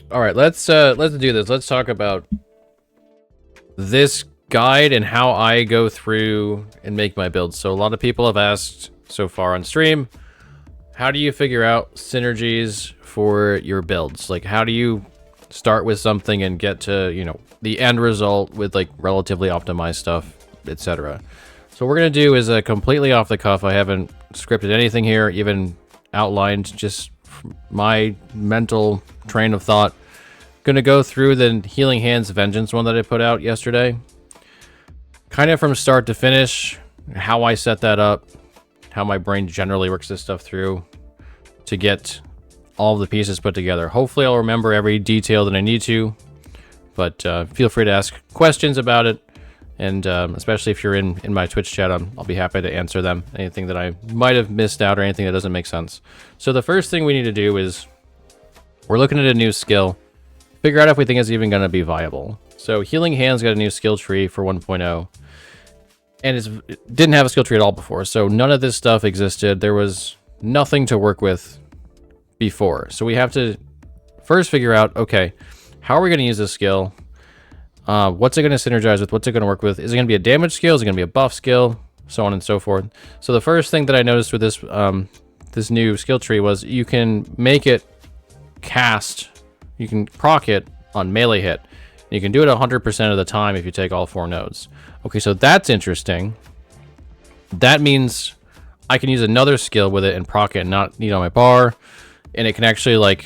All right, let's do this. Let's talk about this guide and how I go through and make my builds. So a lot of people have asked so far on stream, how do you figure out synergies for your builds? Like, how do you start with something and get to, you know, the end result with like relatively optimized stuff, etc. So what we're gonna do is completely off the cuff. I haven't scripted anything here, even outlined, just my mental train of thought. Gonna go through the Healing Hands Vengeance one that I put out yesterday, kind of from start to finish, how I set that up, how my brain generally works this stuff through to get all of the pieces put together. Hopefully I'll remember every detail that I need to, but feel free to ask questions about it, and especially if you're in my Twitch chat, I'll be happy to answer them, anything that I might have missed out or anything that doesn't make sense. So the first thing we need to do is we're looking at a new skill, figure out if we think it's even going to be viable. So Healing Hands got a new skill tree for 1.0, and it didn't have a skill tree at all before, so none of this stuff existed. There was nothing to work with before. So we have to first figure out, okay, how are we going to use this skill? What's it going to synergize with? What's it going to work with? Is it going to be a damage skill? Is it going to be a buff skill? So on and so forth. So the first thing that I noticed with this this new skill tree was you can make it cast, you can proc it on melee hit. You can do it 100% of the time if you take all 4 nodes. Okay, so that's interesting. That means I can use another skill with it and proc it and not need on my bar, and it can actually like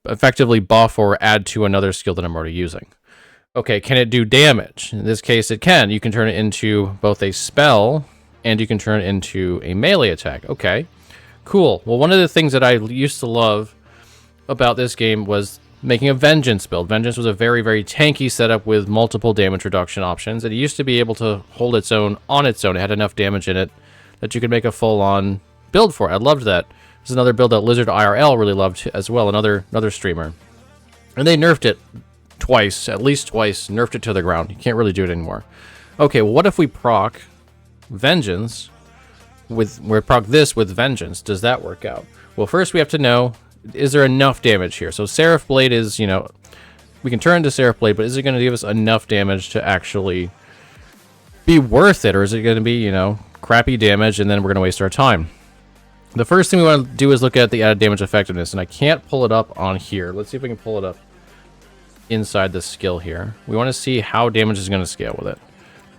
effectively buff or add to another skill that I'm already using. Okay, can it do damage? In this case, it can. You can turn it into both a spell and you can turn it into a melee attack. Okay, cool. Well, one of the things that I used to love about this game was making a Vengeance build. Vengeance was a very, very tanky setup with multiple damage reduction options. It used to be able to hold its own on its own. It had enough damage in it that you could make a full-on build for it. I loved that. This is another build that Lizard IRL really loved as well, another streamer. And they nerfed it twice, at least twice, nerfed it to the ground. You can't really do it anymore. Okay, well, what if we proc Vengeance proc this with Vengeance? Does that work out? Well, first we have to know, is there enough damage here? So Seraph Blade is, you know, we can turn into Seraph Blade, but is it going to give us enough damage to actually be worth it? Or is it going to be, you know, crappy damage and then we're going to waste our time? The first thing we want to do is look at the added damage effectiveness, and I can't pull it up on here. Let's see if we can pull it up inside the skill here. We want to see how damage is going to scale with it.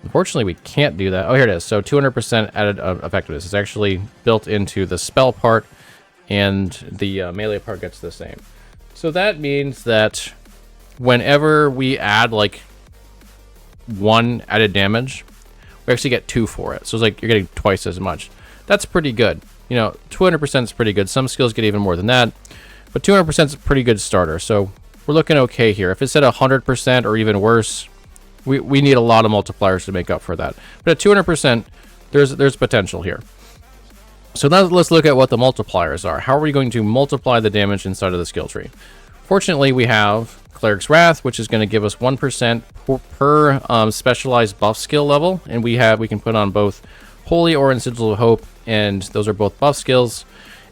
Unfortunately, we can't do that. Oh, here it is. So 200% added effectiveness. It's actually built into the spell part, and the melee part gets the same. So that means that whenever we add like 1 added damage, we actually get 2 for it. So it's like you're getting twice as much. That's pretty good. You know, 200% is pretty good. Some skills get even more than that, but 200% is a pretty good starter. So we're looking okay here. If it's at 100% or even worse, we need a lot of multipliers to make up for that. But at 200%, there's potential here. So now let's look at what the multipliers are. How are we going to multiply the damage inside of the skill tree? Fortunately, we have Cleric's Wrath, which is going to give us 1% per specialized buff skill level, and we can put on both Holy Aura and Sigil of Hope, and those are both buff skills.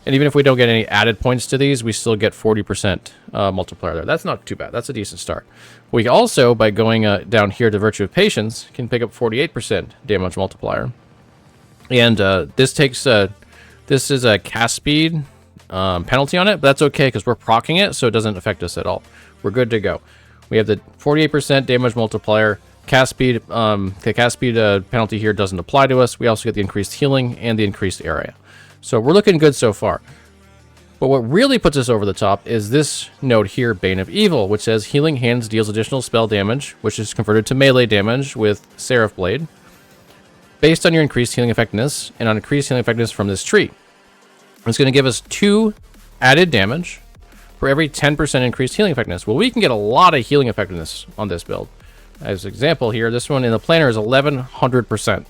And even if we don't get any added points to these, we still get 40% multiplier there. That's not too bad. That's a decent start. We also, by going down here to Virtue of Patience, can pick up 48% damage multiplier. And this is a cast speed penalty on it, but that's okay because we're proccing it, so it doesn't affect us at all. We're good to go. We have the 48% damage multiplier. Cast speed, the cast speed penalty here doesn't apply to us. We also get the increased healing and the increased area. So we're looking good so far. But what really puts us over the top is this node here, Bane of Evil, which says Healing Hands deals additional spell damage, which is converted to melee damage with Seraph Blade, based on your increased healing effectiveness and on increased healing effectiveness from this tree. It's going to give us 2 added damage for every 10% increased healing effectiveness. Well, we can get a lot of healing effectiveness on this build. As an example here, this one in the planner is 1100%.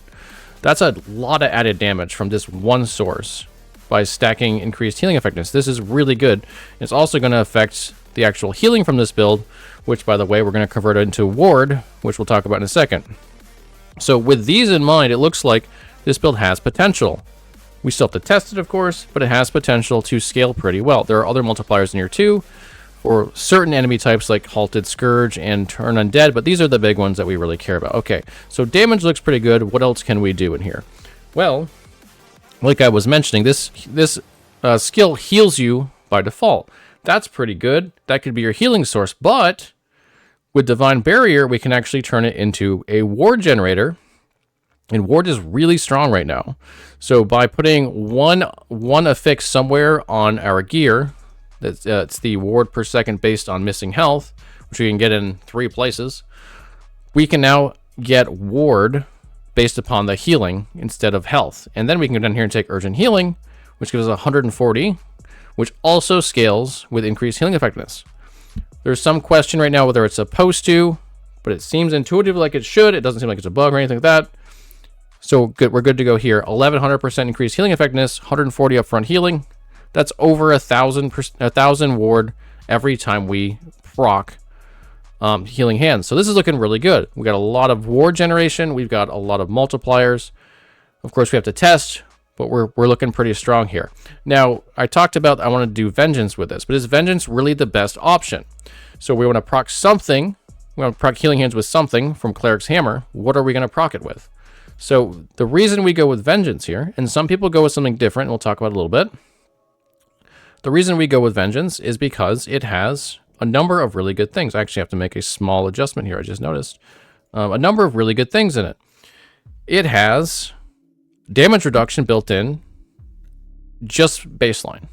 That's a lot of added damage from this one source by stacking increased healing effectiveness. This is really good. It's also going to affect the actual healing from this build, which, by the way, we're going to convert it into ward, which we'll talk about in a second. So with these in mind, it looks like this build has potential. We still have to test it, of course, but it has potential to scale pretty well. There are other multipliers in here too. for certain enemy types like Halted Scourge and Turn Undead, but these are the big ones that we really care about. Okay, so damage looks pretty good. What else can we do in here? Well, like I was mentioning, this skill heals you by default. That's pretty good. That could be your healing source, but with Divine Barrier, we can actually turn it into a ward generator, and ward is really strong right now. So by putting one affix somewhere on our gear, it's the ward per second based on missing health, which we can get in 3 places. We can now get ward based upon the healing instead of health. And then we can go down here and take urgent healing, which gives us 140, which also scales with increased healing effectiveness. There's some question right now whether it's supposed to, but it seems intuitive like it should. It doesn't seem like it's a bug or anything like that. So good, we're good to go here. 1100% increased healing effectiveness, 140 upfront healing. That's over 1,000 ward every time we proc healing hands. So this is looking really good. We got a lot of ward generation. We've got a lot of multipliers. Of course, we have to test, but we're looking pretty strong here. Now, I talked about I want to do Vengeance with this, but is Vengeance really the best option? So we want to proc something. We want to proc healing hands with something from Cleric's Hammer. What are we going to proc it with? So the reason we go with Vengeance here, and some people go with something different, and we'll talk about it a little bit. The reason we go with Vengeance is because it has a number of really good things. I actually have to make a small adjustment here, I just noticed. A number of really good things in it. It has damage reduction built in, just baseline.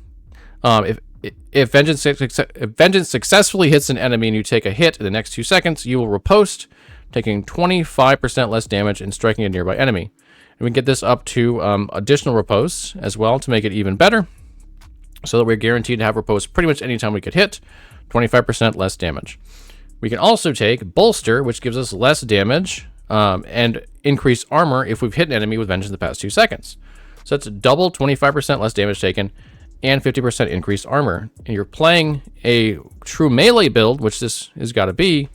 If Vengeance successfully hits an enemy and you take a hit in the next 2 seconds, you will riposte, taking 25% less damage and striking a nearby enemy. And we can get this up to additional riposte as well to make it even better, so that we're guaranteed to have riposte pretty much anytime we could hit, 25% less damage. We can also take Bolster, which gives us less damage and increased armor if we've hit an enemy with Vengeance in the past 2 seconds. So that's double 25% less damage taken and 50% increased armor. And you're playing a true melee build, which this has got to be.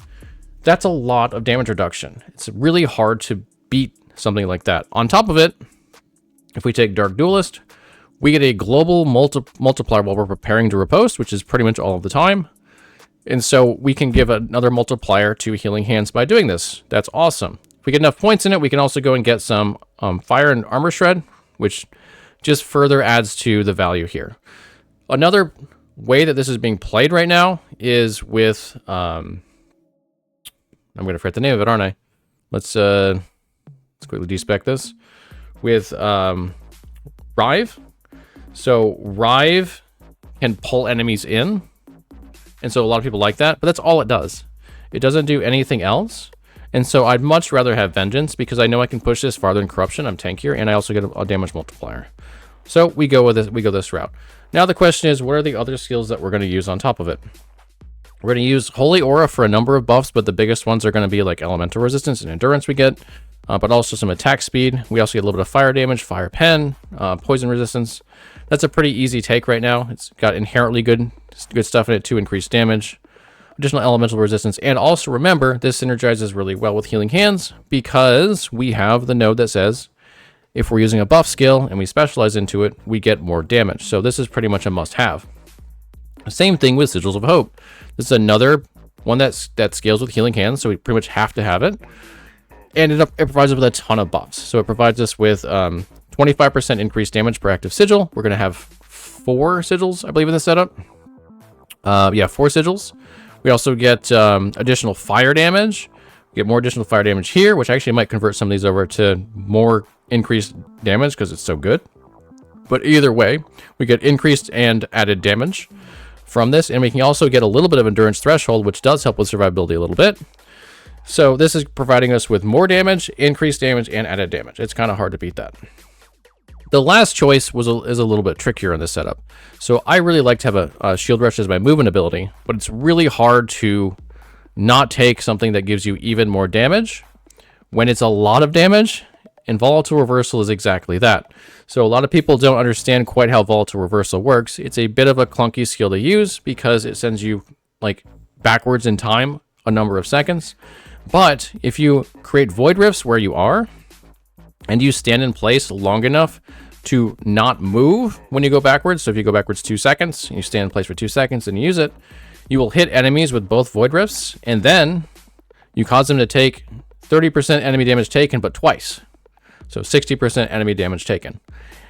That's a lot of damage reduction. It's really hard to beat something like that. On top of it, if we take Dark Duelist, we get a global multiplier while we're preparing to riposte, which is pretty much all of the time. And so we can give another multiplier to healing hands by doing this. That's awesome. If we get enough points in it, we can also go and get some fire and armor shred, which just further adds to the value here. Another way that this is being played right now is with, I'm going to forget the name of it, aren't I? Let's quickly despec this with Rive. So Rive can pull enemies in, and so a lot of people like that, but that's all it does. It doesn't do anything else, and so I'd much rather have Vengeance because I know I can push this farther in Corruption. I'm tankier, and I also get a damage multiplier. So we go with this. We go this route. Now the question is, what are the other skills that we're going to use on top of it? We're going to use Holy Aura for a number of buffs, but the biggest ones are going to be like Elemental Resistance and Endurance we get, but also some attack speed. We also get a little bit of fire damage, Fire Pen, Poison Resistance. That's a pretty easy take right now. It's got inherently good stuff in it to increase damage, additional elemental resistance, and also remember, this synergizes really well with Healing Hands because we have the node that says if we're using a buff skill and we specialize into it, we get more damage. So this is pretty much a must-have. Same thing with Sigils of Hope. This is another one that scales with Healing Hands, so we pretty much have to have it. And it provides us with a ton of buffs. So it provides us with 25% increased damage per active sigil. We're going to have 4 sigils, I believe, in this setup. 4 sigils. We also get additional fire damage. We get more additional fire damage here, which actually might convert some of these over to more increased damage because it's so good. But either way, we get increased and added damage from this. And we can also get a little bit of endurance threshold, which does help with survivability a little bit. So this is providing us with more damage, increased damage, and added damage. It's kind of hard to beat that. The last choice is a little bit trickier in this setup. So I really like to have a Shield Rush as my movement ability, but it's really hard to not take something that gives you even more damage when it's a lot of damage, and Volatile Reversal is exactly that. So a lot of people don't understand quite how Volatile Reversal works. It's a bit of a clunky skill to use because it sends you like backwards in time a number of seconds. But if you create Void Rifts where you are, and you stand in place long enough to not move when you go backwards, so if you go backwards 2 seconds, and you stand in place for 2 seconds and use it, You will hit enemies with both Void Rifts, and then you cause them to take 30% enemy damage taken, but twice. So 60% enemy damage taken.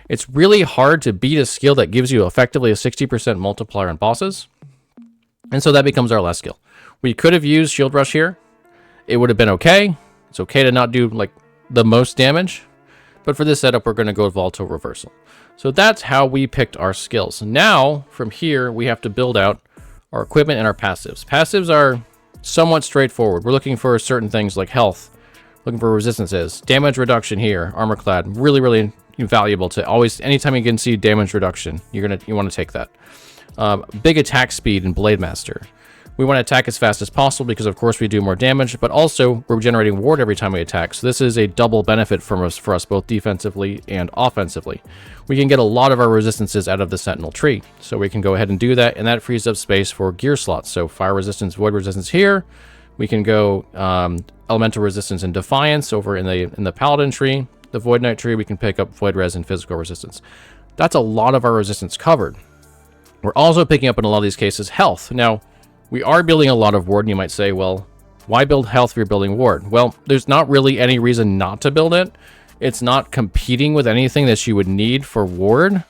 It's really hard to beat a skill that gives you effectively a 60% multiplier on bosses. And so that becomes our last skill. We could have used Shield Rush here. It would have been okay. It's okay to not do like the most damage. But for this setup, we're going to go Volatile Reversal. So that's how we picked our skills. Now, from here, we have to build out our equipment and our passives. Passives are somewhat straightforward. We're looking for certain things like health, looking for resistances, damage reduction here, armor clad, really, really valuable to always, anytime you can see damage reduction, you want to take that. Big attack speed and Blade Master. We want to attack as fast as possible because, of course, we do more damage, but also we're generating ward every time we attack. So this is a double benefit for us both defensively and offensively. We can get a lot of our resistances out of the Sentinel tree. So we can go ahead and do that, and that frees up space for gear slots. So fire resistance, void resistance here. We can go elemental resistance and defiance over in the Paladin tree. The Void Knight tree, we can pick up void res and physical resistance. That's a lot of our resistance covered. We're also picking up in a lot of these cases health. Now, we are building a lot of ward, and you might say, well, why build health if you're building ward? Well, there's not really any reason not to build it. It's not competing with anything that you would need for ward.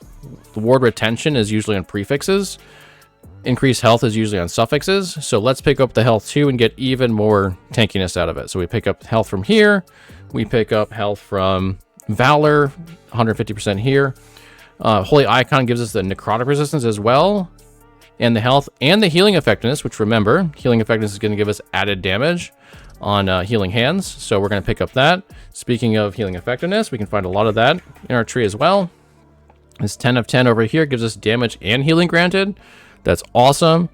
The ward retention is usually on prefixes. Increased health is usually on suffixes. So let's pick up the health too and get even more tankiness out of it. So we pick up health from here. We pick up health from Valor, 150% here. Holy Icon gives us the necrotic resistance as well, and the health and the healing effectiveness, which remember, healing effectiveness is going to give us added damage on healing hands. So we're going to pick up that. Speaking of healing effectiveness, we can find a lot of that in our tree as well. This 10 of 10 over here gives us damage and healing granted. That's awesome.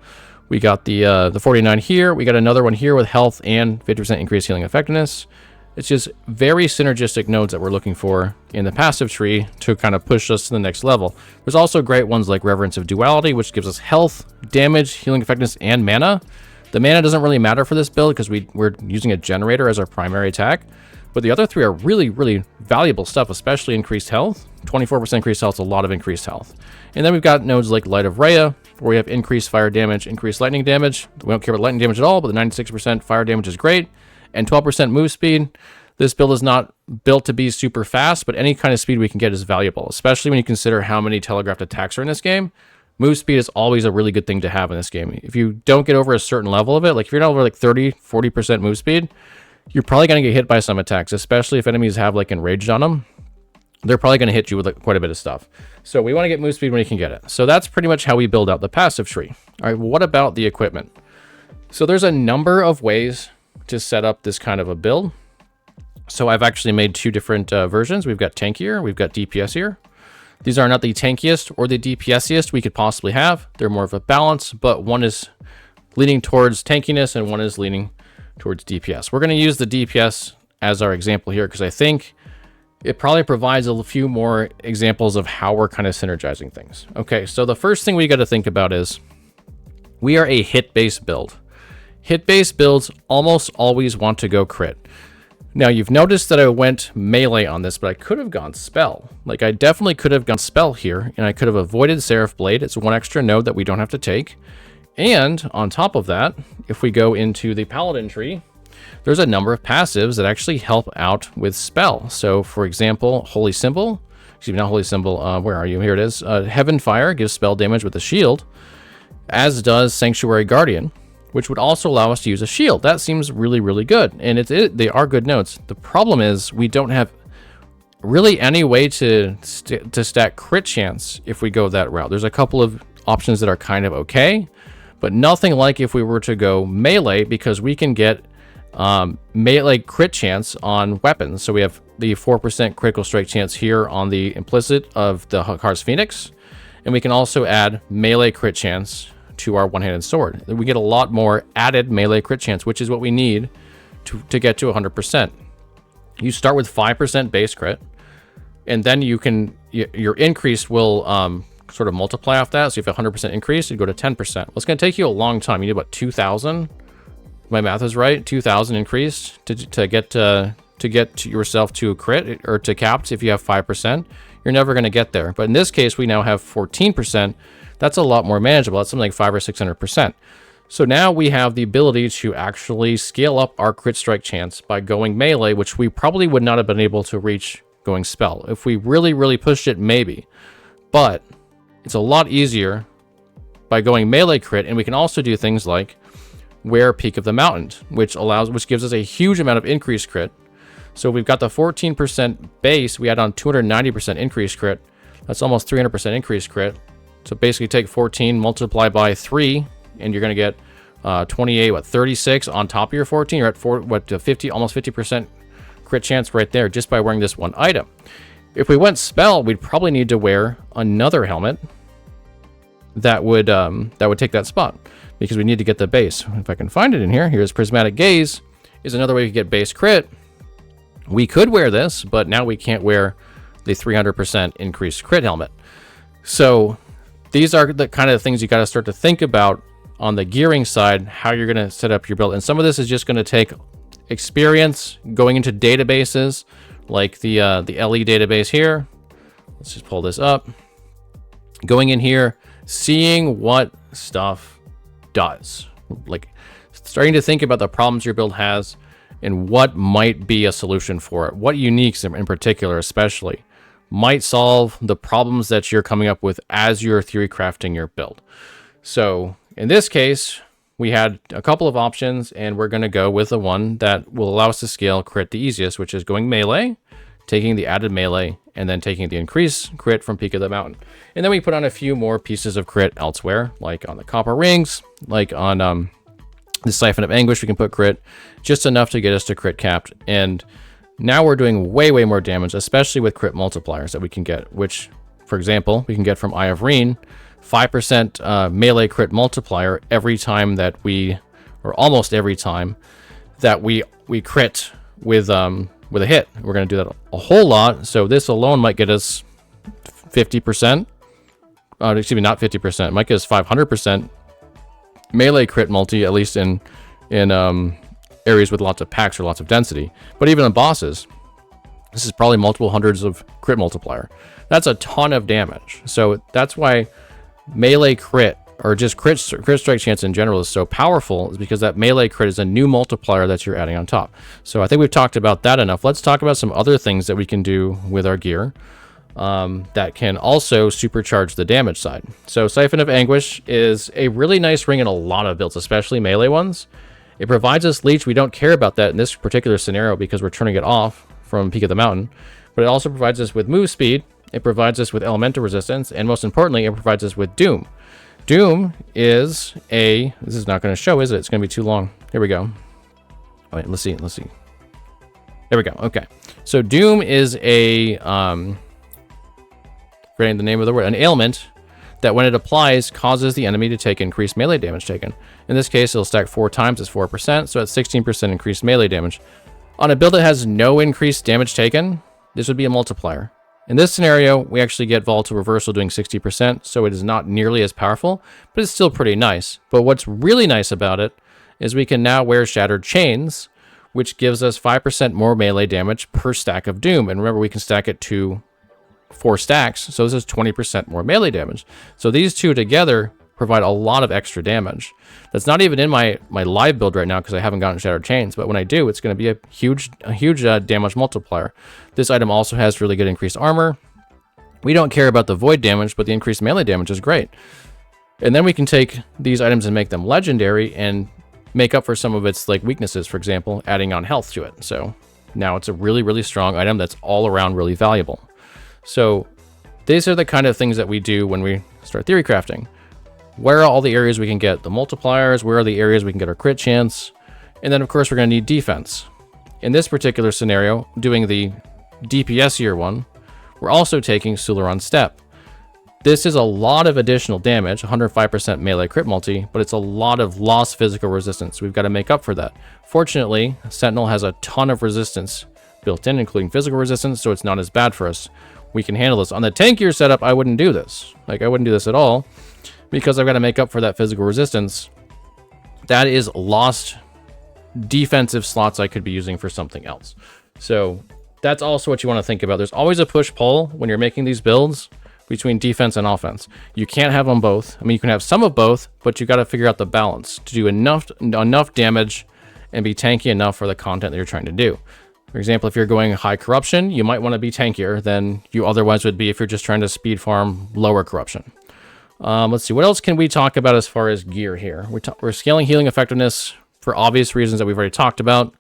We got the 49 here. We got another one here with health and 50% increased healing effectiveness. It's just very synergistic nodes that we're looking for in the passive tree to kind of push us to the next level. There's also great ones like Reverence of Duality, which gives us health, damage, healing effectiveness, and mana. The mana doesn't really matter for this build because we're using a generator as our primary attack. But the other three are really, really valuable stuff, especially increased health. 24% increased health is a lot of increased health. And then we've got nodes like Light of Rhea, where we have increased fire damage, increased lightning damage. We don't care about lightning damage at all, but the 96% fire damage is great. And 12% move speed. This build is not built to be super fast, but any kind of speed we can get is valuable, especially when you consider how many telegraphed attacks are in this game. Move speed is always a really good thing to have in this game. If you don't get over a certain level of it, like if you're not over like 30, 40% move speed, you're probably going to get hit by some attacks, especially if enemies have like enraged on them. They're probably going to hit you with like quite a bit of stuff. So we want to get move speed when you can get it. So that's pretty much how we build out the passive tree. All right, well, what about the equipment? So there's a number of ways to set up this kind of a build. So I've actually made two different versions. We've got tankier, we've got DPSier. These are not the tankiest or the DPSiest we could possibly have. They're more of a balance, but one is leaning towards tankiness and one is leaning towards DPS. We're going to use the DPS as our example here because I think it probably provides a few more examples of how we're kind of synergizing things. Okay, so the first thing we got to think about is we are a hit-based build. Hit-based builds almost always want to go crit. Now, you've noticed that I went melee on this, but I could have gone spell. Like, I definitely could have gone spell here, and I could have avoided Seraph Blade. It's one extra node that we don't have to take. And on top of that, if we go into the Paladin tree, there's a number of passives that actually help out with spell. So, for example, Holy Symbol. Excuse me, not Holy Symbol. Where are you? Here it is. Heaven Fire gives spell damage with a shield, as does Sanctuary Guardian, which would also allow us to use a shield. That seems really, really good. And they are good notes. The problem is we don't have really any way to stack crit chance if we go that route. There's a couple of options that are kind of okay, but nothing like if we were to go melee, because we can get melee crit chance on weapons. So we have the 4% critical strike chance here on the implicit of the Hakar's Phoenix. And we can also add melee crit chance to our one-handed sword. We get a lot more added melee crit chance, which is what we need to get to 100%. You start with 5% base crit, and then you can your increase will sort of multiply off that. So if you have 100% increase, you go to 10%. Well, it's going to take you a long time. You need about 2,000. My math is right. 2,000 increase to get yourself to a crit or to capped. If you have 5%, you're never going to get there. But in this case, we now have 14%. That's a lot more manageable. That's something like 500 or 600%. So now we have the ability to actually scale up our crit strike chance by going melee, which we probably would not have been able to reach going spell. If we really, really pushed it, maybe. But it's a lot easier by going melee crit, and we can also do things like wear Peak of the Mountain, which gives us a huge amount of increased crit. So we've got the 14% base, we add on 290% increased crit. That's almost 300% increased crit. So basically take 14, multiply by 3, and you're going to get 28, 36 on top of your 14. You're at 50, almost 50% crit chance right there just by wearing this one item. If we went spell, we'd probably need to wear another helmet that would take that spot, because we need to get the base. If I can find it in here, here's Prismatic Gaze is another way to get base crit. We could wear this, but now we can't wear the 300% increased crit helmet. So these are the kind of things you got to start to think about on the gearing side, how you're going to set up your build. And some of this is just going to take experience going into databases like the LE database here. Let's just pull this up. Going in here, seeing what stuff does. Like starting to think about the problems your build has and what might be a solution for it. What uniques in particular, especially, might solve the problems that you're coming up with as you're theory crafting your build. So in this case, we had a couple of options, and we're going to go with the one that will allow us to scale crit the easiest, which is going melee, taking the added melee, and then taking the increased crit from Peak of the Mountain. And then we put on a few more pieces of crit elsewhere, like on the copper rings, like on the Siphon of Anguish, we can put crit, just enough to get us to crit capped. And now we're doing way, way more damage, especially with crit multipliers that we can get, which, for example, we can get from Eye of Reen, 5% melee crit multiplier every time that or almost every time that we crit with a hit. We're going to do that a whole lot. So this alone might get us 50%. Excuse me, not 50%. It might get us 500% melee crit multi, at least in areas with lots of packs or lots of density. But even on bosses, this is probably multiple hundreds of crit multiplier. That's a ton of damage. So that's why melee crit, or just crit strike chance in general, is so powerful, is because that melee crit is a new multiplier that you're adding on top. So I think we've talked about that enough. Let's talk about some other things that we can do with our gear that can also supercharge the damage side. So Siphon of Anguish is a really nice ring in a lot of builds, especially melee ones. It provides us leech. We don't care about that in this particular scenario because we're turning it off from Peak of the Mountain, but it also provides us with move speed. It provides us with elemental resistance, and most importantly, it provides us with Doom. Doom is this is not going to show, is it? It's going to be too long. Here we go. All right, let's see. There we go. Okay. So Doom is forgetting the name of the word, an ailment that when it applies causes the enemy to take increased melee damage taken. In this case, it'll stack 4 times as 4%, so that's 16% increased melee damage. On a build that has no increased damage taken, this would be a multiplier. In this scenario, we actually get Volatile Reversal doing 60%, so it is not nearly as powerful, but it's still pretty nice. But what's really nice about it is we can now wear Shattered Chains, which gives us 5% more melee damage per stack of Doom. And remember, we can stack it to 4 stacks, so this is 20% more melee damage. So these two together provide a lot of extra damage. That's not even in my live build right now because I haven't gotten Shattered Chains, but when I do, it's going to be a huge damage multiplier. This item also has really good increased armor. We don't care about the void damage, but the increased melee damage is great. And then we can take these items and make them legendary and make up for some of its weaknesses, for example, adding on health to it. So now it's a really, really strong item that's all around really valuable. So these are the kind of things that we do when we start theory crafting. Where are all the areas we can get the multipliers? Where are the areas we can get our crit chance? And then, of course, we're going to need defense. In this particular scenario, doing the DPS-ier one, we're also taking Sularon Step. This is a lot of additional damage, 105% melee crit multi, but it's a lot of lost physical resistance. We've got to make up for that. Fortunately, Sentinel has a ton of resistance built in, including physical resistance, so it's not as bad for us. We can handle this. On the tankier setup, I wouldn't do this. I wouldn't do this at all, because I've got to make up for that physical resistance. That is lost defensive slots I could be using for something else. So that's also what you want to think about. There's always a push-pull when you're making these builds between defense and offense. You can't have them both. I mean, you can have some of both, but you got to figure out the balance to do enough damage and be tanky enough for the content that you're trying to do. For example, if you're going high corruption, you might want to be tankier than you otherwise would be if you're just trying to speed farm lower corruption. Let's see, what else can we talk about as far as gear here? We're scaling healing effectiveness for obvious reasons that we've already talked about.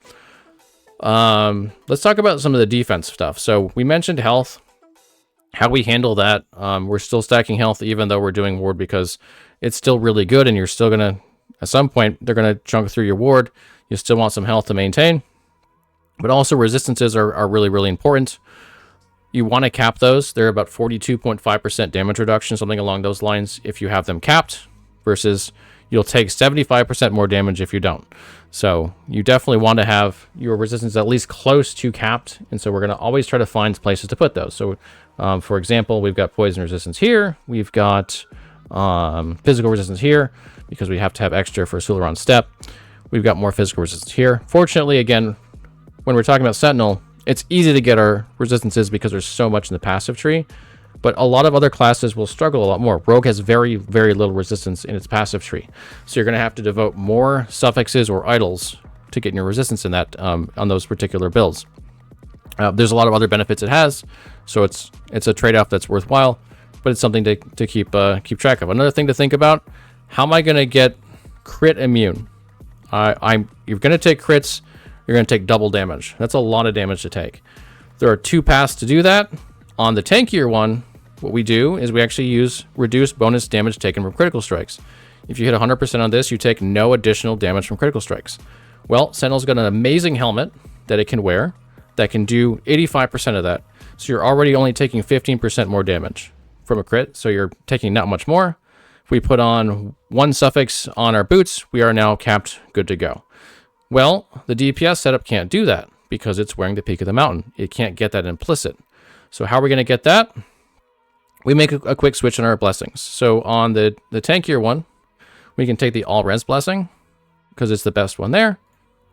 Let's talk about some of the defense stuff. So we mentioned health, how we handle that. We're still stacking health even though we're doing ward because it's still really good, and you're still going to, at some point, they're going to chunk through your ward. You still want some health to maintain. But also resistances are really, really important. You want to cap those. They're about 42.5% damage reduction, something along those lines, if you have them capped, versus you'll take 75% more damage if you don't. So you definitely want to have your resistance at least close to capped, and so we're going to always try to find places to put those. So for example, we've got poison resistance here. We've got physical resistance here, because we have to have extra for Sularon Step. We've got more physical resistance here. Fortunately, again, when we're talking about Sentinel, it's easy to get our resistances because there's so much in the passive tree, but a lot of other classes will struggle a lot more. Rogue has very, very little resistance in its passive tree, so you're going to have to devote more suffixes or idols to getting your resistance in that on those particular builds. There's a lot of other benefits it has, so it's a trade-off that's worthwhile, but it's something to keep track of. Another thing to think about: how am I going to get crit immune? You're going to take crits. You're going to take double damage. That's a lot of damage to take. There are two paths to do that. On the tankier one, what we do is we actually use reduced bonus damage taken from critical strikes. If you hit 100% on this, you take no additional damage from critical strikes. Well, Sentinel's got an amazing helmet that it can wear that can do 85% of that. So you're already only taking 15% more damage from a crit, so you're taking not much more. If we put on one suffix on our boots, we are now capped, good to go. Well, the DPS setup can't do that because it's wearing the Peak of the Mountain. It can't get that implicit. So how are we going to get that? We make a quick switch in our blessings. So on the tankier one, we can take the All Res blessing because it's the best one there.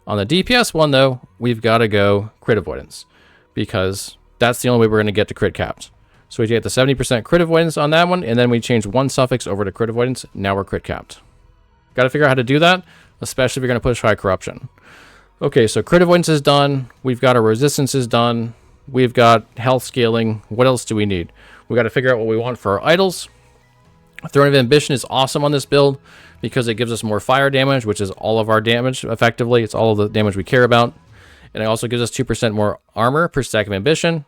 On the DPS one, though, we've got to go crit avoidance because that's the only way we're going to get to crit capped. So we get the 70% crit avoidance on that one, and then we change one suffix over to crit avoidance. Now we're crit capped. Got to figure out how to do that, especially if you're going to push high corruption. Okay, so crit avoidance is done. We've got our resistance is done. We've got health scaling. What else do we need? We got to figure out what we want for our idols. Throne of Ambition is awesome on this build because it gives us more fire damage, which is all of our damage effectively. It's all of the damage we care about. And it also gives us 2% more armor per stack of ambition.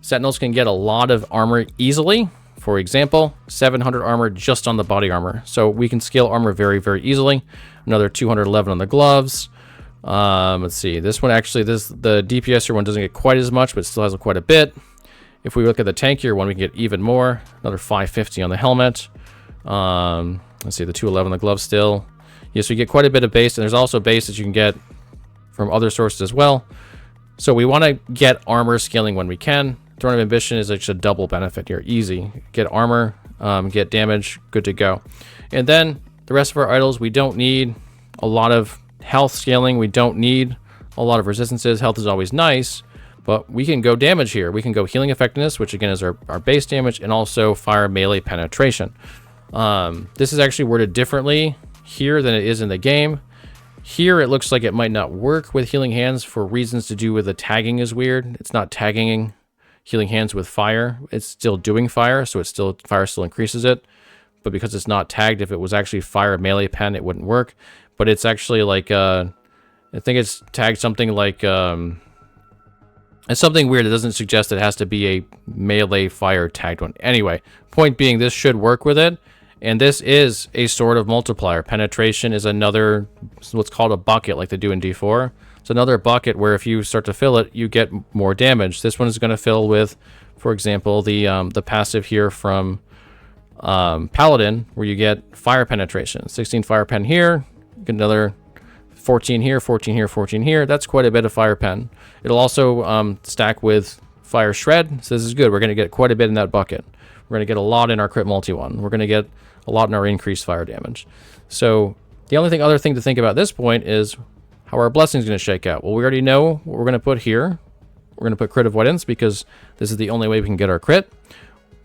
Sentinels can get a lot of armor easily. For example, 700 armor just on the body armor. So we can scale armor very, very easily. Another 211 on the gloves. Let's see. This one actually, the DPS one doesn't get quite as much, but still has quite a bit. If we look at the tankier one, we can get even more. Another 550 on the helmet. Let's see, the 211 on the glove still. Yes, we get quite a bit of base, and there's also base that you can get from other sources as well. So we want to get armor scaling when we can. Throne of Ambition is just a double benefit here. Easy. Get armor, get damage, good to go. And then the rest of our idols, we don't need a lot of health scaling. We don't need a lot of resistances. Health is always nice, but we can go damage here. We can go healing effectiveness, which again is our base damage, and also fire melee penetration. This is actually worded differently here than it is in the game. Here it looks like it might not work with healing hands for reasons to do with the tagging is weird. It's not tagging healing hands with fire. It's still doing fire, so fire still increases it. But because it's not tagged, if it was actually fire melee pen, it wouldn't work. But it's actually like I think it's tagged something like it's something weird. It doesn't suggest it has to be a melee fire tagged one. Anyway, point being, this should work with it. And this is a sort of multiplier. Penetration is another, what's called a bucket, like they do in D4. It's another bucket where if you start to fill it, you get more damage. This one is going to fill with, for example, the passive here from Paladin, where you get fire penetration. 16 fire pen here, you get another 14 here, 14 here, 14 here. That's quite a bit of fire pen. It'll also stack with fire shred, so this is good. We're going to get quite a bit in that bucket. We're going to get a lot in our crit multi one. We're going to get a lot in our increased fire damage. So the only other thing to think about at this point is how our blessing is going to shake out. Well, we already know what we're going to put here. We're going to put crit avoidance because this is the only way we can get our crit.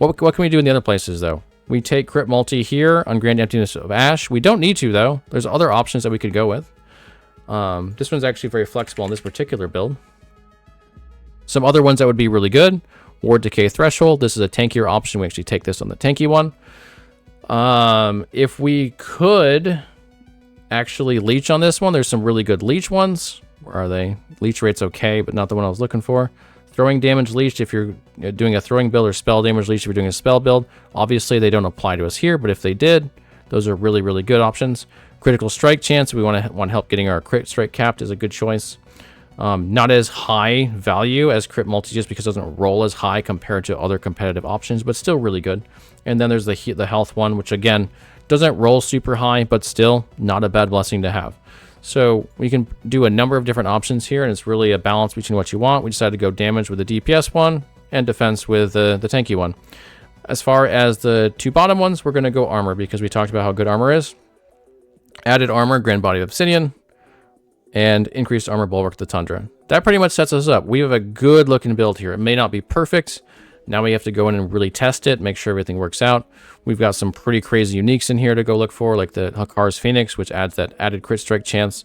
What can we do in the other places, though? We take crit multi here on Grand Emptiness of Ash. We don't need to, though. There's other options that we could go with. This one's actually very flexible in this particular build. Some other ones that would be really good. Ward Decay Threshold. This is a tankier option. We actually take this on the tanky one. If we could actually leech on this one, there's some really good leech ones. Where are they? Leech rate's okay, but not the one I was looking for. Throwing damage leech if you're doing a throwing build, or spell damage leech if you're doing a spell build. Obviously, they don't apply to us here, but if they did, those are really, really good options. Critical strike chance, we want help getting our crit strike capped, is a good choice. Not as high value as crit multi just because it doesn't roll as high compared to other competitive options, but still really good. And then there's the health one, which again doesn't roll super high, but still not a bad blessing to have. So we can do a number of different options here, and it's really a balance between what you want. We decided to go damage with the DPS one and defense with the tanky one. As far as the two bottom ones, we're going to go armor because we talked about how good armor is. Added armor, Grand Body of Obsidian, and increased armor bulwark the Tundra. That pretty much sets us up. We have a good looking build here. It may not be perfect. Now we have to go in and really test it, make sure everything works out. We've got some pretty crazy uniques in here to go look for, like the Hakar's Phoenix, which adds that added crit strike chance.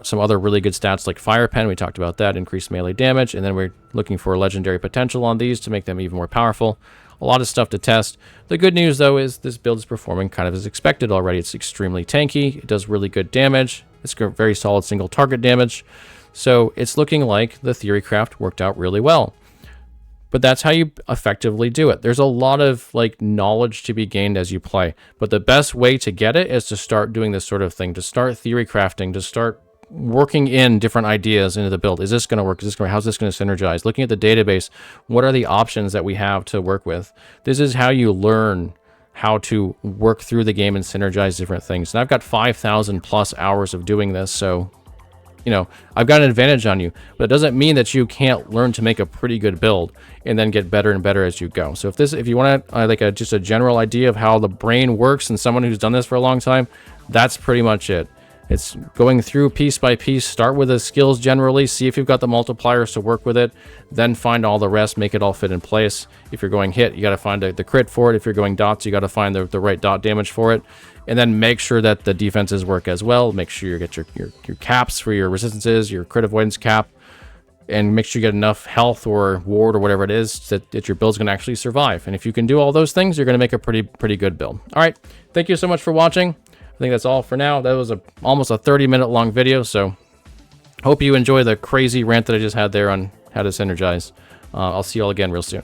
Some other really good stats like Fire Pen, we talked about that, increased melee damage, and then we're looking for legendary potential on these to make them even more powerful. A lot of stuff to test. The good news, though, is this build is performing kind of as expected already. It's extremely tanky. It does really good damage. It's very solid single target damage. So it's looking like the Theorycraft worked out really well. But that's how you effectively do it. There's a lot of like knowledge to be gained as you play. But the best way to get it is to start doing this sort of thing, to start theory crafting, to start working in different ideas into the build. Is this going to work? Is this going to, how's this going to synergize? Looking at the database, what are the options that we have to work with? This is how you learn how to work through the game and synergize different things. And I've got 5,000 plus hours of doing this, so you know, I've got an advantage on you, but it doesn't mean that you can't learn to make a pretty good build and then get better and better as you go. So if you want to just a general idea of how the brain works and someone who's done this for a long time, that's pretty much it. It's going through piece by piece, start with the skills generally, see if you've got the multipliers to work with it, then find all the rest, make it all fit in place. If you're going hit, you got to find the crit for it. If you're going dots, you got to find the right dot damage for it. And then make sure that the defenses work as well. Make sure you get your caps for your resistances, your crit avoidance cap, and make sure you get enough health or ward or whatever it is that your build's going to actually survive. And if you can do all those things, you're going to make a pretty good build. All right, thank you so much for watching. I think that's all for now. That was almost a 30-minute long video, so hope you enjoy the crazy rant that I just had there on how to synergize. I'll see you all again real soon.